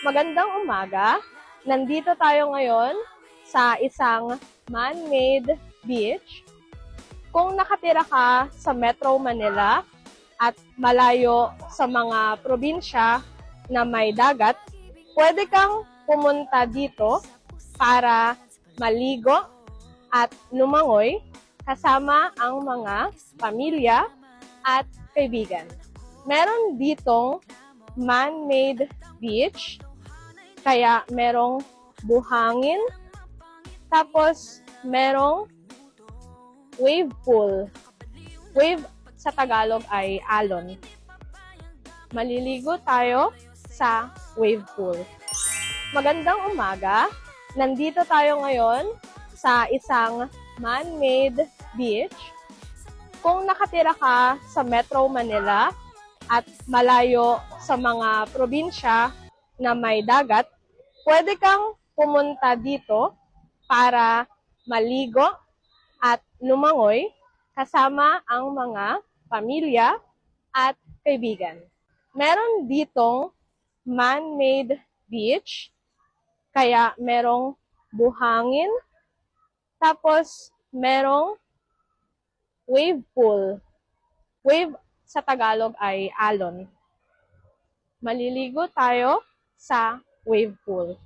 Magandang umaga. Nandito tayo ngayon sa isang man-made beach. Kung nakatira ka sa Metro Manila at malayo sa mga probinsya na may dagat, pwede kang pumunta dito para maligo at lumangoy kasama ang mga pamilya at kaibigan. Meron ditong man-made beach, kaya merong buhangin, tapos merong wave pool. Wave sa Tagalog ay alon. Maliligo tayo sa wave pool. Magandang umaga. Nandito tayo ngayon sa isang man-made beach. Kung nakatira ka sa Metro Manila at malayo sa mga probinsya na may dagat, pwede kang pumunta dito para maligo at lumangoy kasama ang mga pamilya at kaibigan. Meron ditong man-made beach, kaya merong buhangin, tapos merong wave pool. Wave sa Tagalog ay alon. Maliligo tayo sa wave pool.